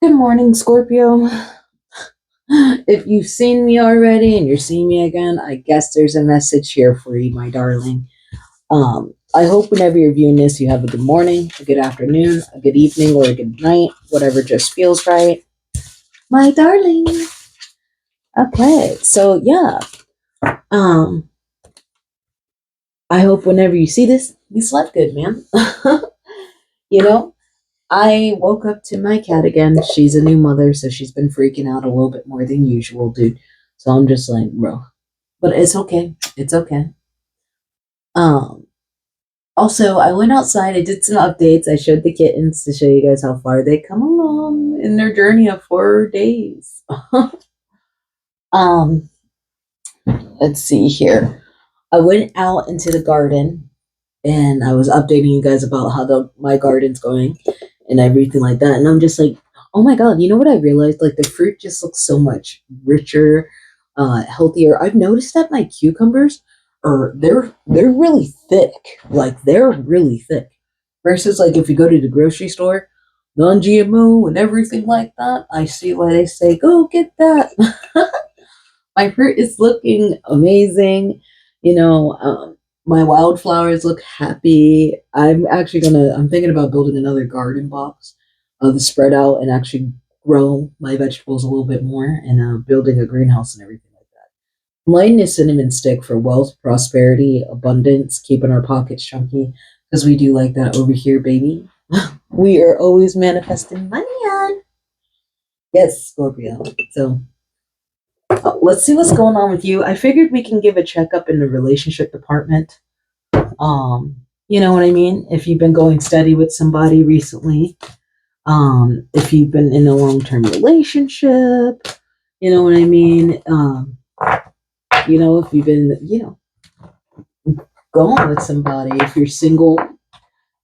Good morning, Scorpio. If you've seen me already and you're seeing me again, I guess there's a message here for you, my darling. I hope whenever you're viewing this, you have a good morning, a good afternoon, a good evening, or a good night, whatever just feels right. My darling. Okay, so yeah. Um, I hope whenever you see this, you slept good, man. you know, I woke up to my cat again. She's a new mother, so she's been freaking out a little bit more than usual, dude. So I'm just like, bro. But it's okay. It's okay. Um, Also, I went outside. I did some updates. I showed the kittens to show you guys how far they come along in their journey of 4 days. um, let's see here. I went out into the garden and I was updating you guys about how my garden's going and everything like that. And I'm just like, oh my god, you know what I realized? Like the fruit just looks so much richer, healthier. I've noticed that my cucumbers are they're really thick. Like they're really thick. Versus like if you go to the grocery store, non-GMO and everything like that, I see why they say go get that. My fruit is looking amazing. My wildflowers look happy. I'm thinking about building another garden box to spread out and actually grow my vegetables a little bit more and building a greenhouse and everything like that. Lighting a cinnamon stick for wealth, prosperity, abundance, keeping our pockets chunky because we do like that over here, baby. We are always manifesting money on. Yes, Scorpio. So let's see what's going on with you. I figured we can give a checkup in the relationship department. You know what I mean? If you've been going steady with somebody recently, if you've been in a long-term relationship, you know what I mean? If you've been, going with somebody, if you're single,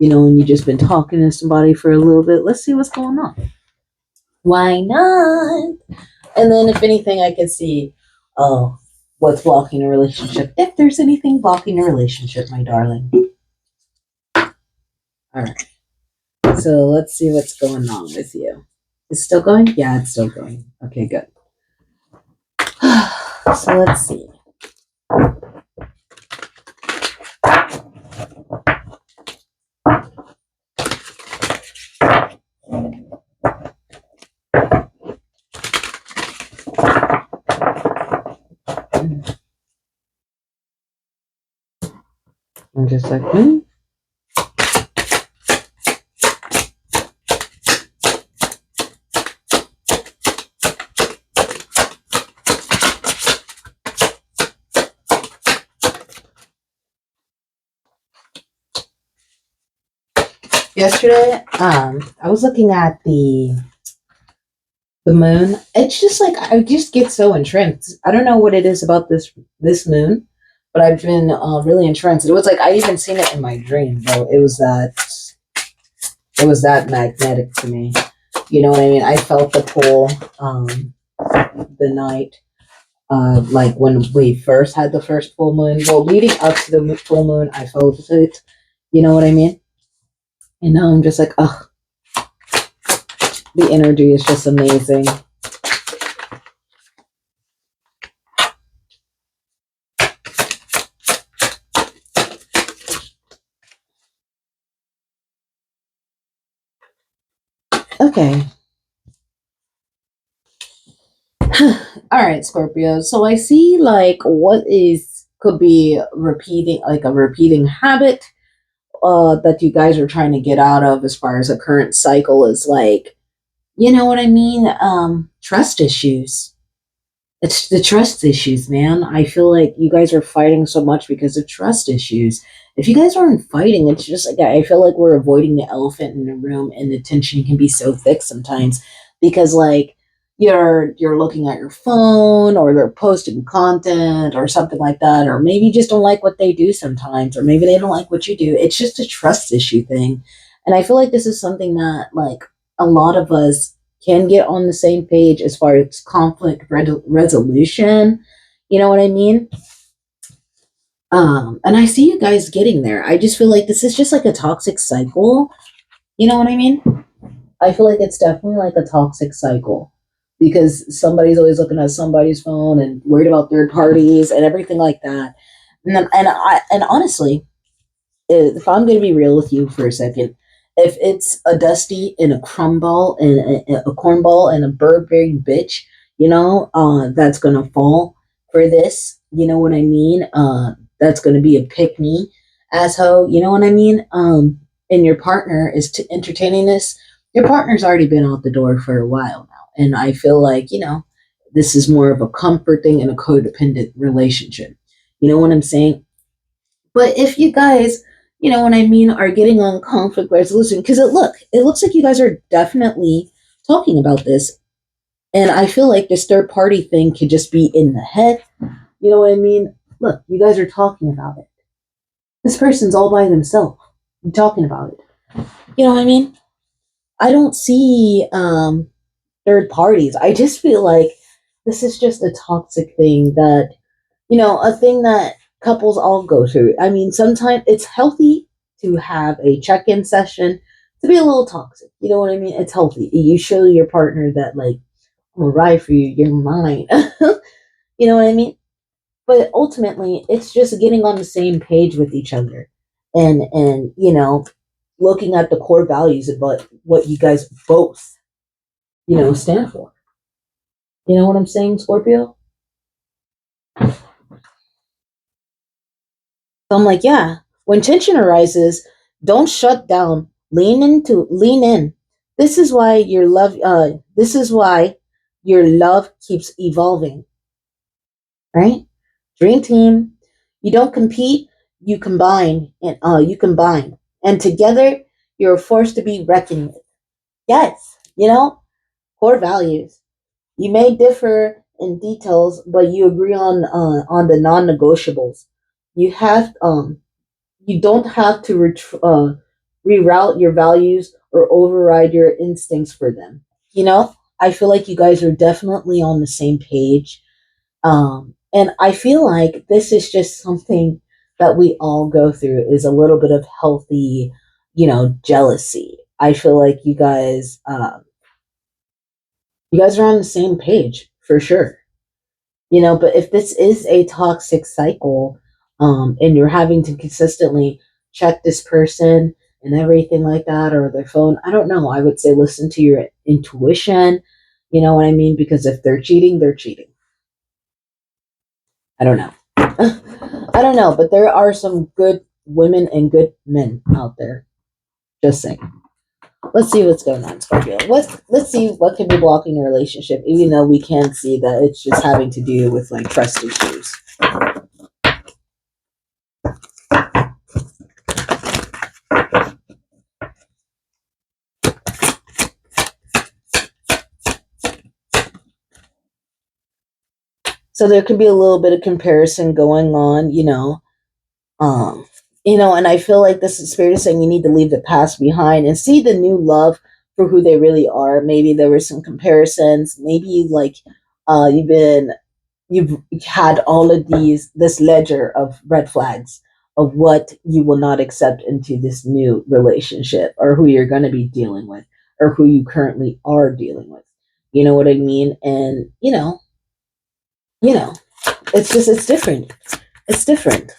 and you've just been talking to somebody for a little bit, let's see what's going on. Why not? And then, if anything, I can see what's blocking a relationship. If there's anything blocking a relationship, my darling. All right. So let's see what's going on with you. It's still going? Yeah, it's still going. Okay, good. So let's see. I'm just like, Yesterday, I was looking at the moon. It's just like I just get so entranced. I don't know what it is about this moon, but I've been really entranced. It was like I even seen it in my dream, though. It was that magnetic to me. You know what I mean? I felt the pull the night, like when we first had the first full moon. Well, leading up to the full moon, I felt it. You know what I mean? And now I'm just like, ugh, the energy is just amazing. Okay. All right, Scorpio. So I see like what is could be repeating like a repeating habit that you guys are trying to get out of as far as a current cycle is like, you know what I mean? Trust issues. It's the trust issues, man. I feel like you guys are fighting so much because of trust issues. If you guys aren't fighting, it's just like I feel like we're avoiding the elephant in the room, and the tension can be so thick sometimes because like you're looking at your phone or they're posting content or something like that, or maybe you just don't like what they do sometimes, or maybe they don't like what you do. It's just a trust issue thing. And I feel like this is something that like a lot of us can get on the same page as far as conflict resolution. You know what I mean? And I see you guys getting there. I just feel like this is just like a toxic cycle. You know what I mean? I feel like it's definitely like a toxic cycle because somebody's always looking at somebody's phone and worried about third parties and everything like that. And honestly, if I'm going to be real with you for a second, if it's a Dusty and a Crumball and a Cornball and a Burberry bitch, that's going to fall for this. You know what I mean? That's going to be a pick me asshole. You know what I mean? And your partner is entertaining this. Your partner's already been out the door for a while now, and I feel like this is more of a comfort thing and a codependent relationship. You know what I'm saying? But if you guys, what I mean, are getting on conflict resolution, because it looks like you guys are definitely talking about this, and I feel like this third party thing could just be in the head. You know what I mean? Look, you guys are talking about it. This person's all by themselves. You're talking about it. You know what I mean? I don't see third parties. I just feel like this is just a toxic thing that a thing that couples all go through. I mean, sometimes it's healthy to have a check in session to be a little toxic. You know what I mean? It's healthy. You show your partner that, like, I'm gonna ride for you, you're mine. You know what I mean? But ultimately, it's just getting on the same page with each other and looking at the core values of what you guys both, stand for. You know what I'm saying, Scorpio? So I'm like, yeah, when tension arises, don't shut down. Lean in. This is why your love keeps evolving, right? Dream team. You don't compete, you combine. And together you're a force to be reckoned with. Yes, core values. You may differ in details, but you agree on the non-negotiables. You have you don't have to reroute your values or override your instincts for them. I feel like you guys are definitely on the same page. And I feel like this is just something that we all go through is a little bit of healthy, jealousy. I feel like you guys are on the same page for sure. But if this is a toxic cycle, and you're having to consistently check this person and everything like that, or their phone, I don't know. I would say listen to your intuition. You know what I mean? Because if they're cheating, they're cheating. I don't know. I don't know, but there are some good women and good men out there. Just saying. Let's see what's going on, Scorpio. Let's see what can be blocking a relationship, even though we can see that it's just having to do with like trust issues. So there could be a little bit of comparison going on, Um, and I feel like this is spirit is saying you need to leave the past behind and see the new love for who they really are. Maybe there were some comparisons. Maybe like you've had all of this ledger of red flags of what you will not accept into this new relationship or who you're going to be dealing with or who you currently are dealing with. You know what I mean? And you know, it's different. It's different.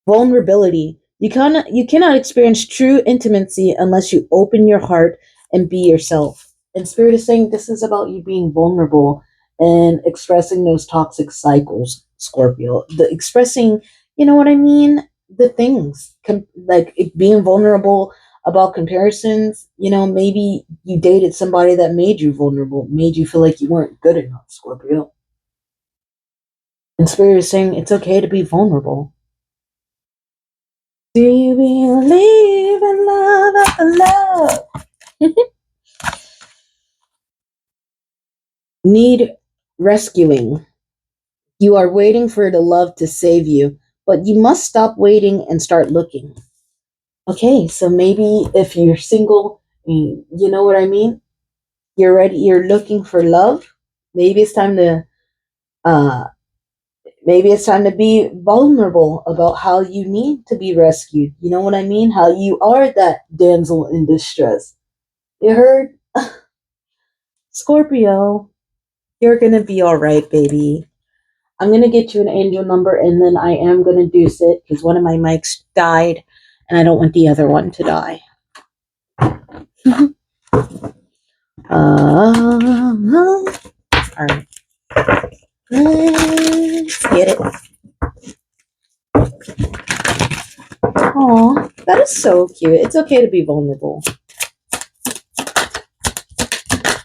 Vulnerability. You cannot experience true intimacy unless you open your heart and be yourself. And spirit is saying this is about you being vulnerable and expressing those toxic cycles, Scorpio. The expressing, you know what I mean? The things like being vulnerable about comparisons. Maybe you dated somebody that made you vulnerable, made you feel like you weren't good enough, Scorpio. And spirit is saying it's okay to be vulnerable. Do you believe in love after love? Need rescuing. You are waiting for the love to save you, but you must stop waiting and start looking. Okay, so maybe if you're single, you know what I mean? You're ready, you're looking for love. Maybe it's time to uh maybe it's time to be vulnerable about how you need to be rescued. You know what I mean? How you are that damsel in distress. You heard? Scorpio, you're gonna be all right, baby. I'm gonna get you an angel number, and then I am gonna deuce it because one of my mics died, and I don't want the other one to die. All right, let's get it. Aw, that is so cute. It's okay to be vulnerable.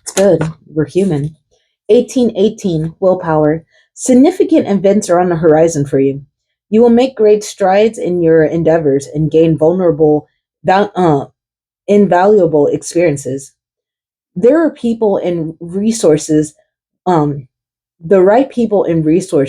It's good. We're human. 1818, willpower. Significant events are on the horizon for you. You will make great strides in your endeavors and gain invaluable experiences. There are people and resources, um, the right people and resources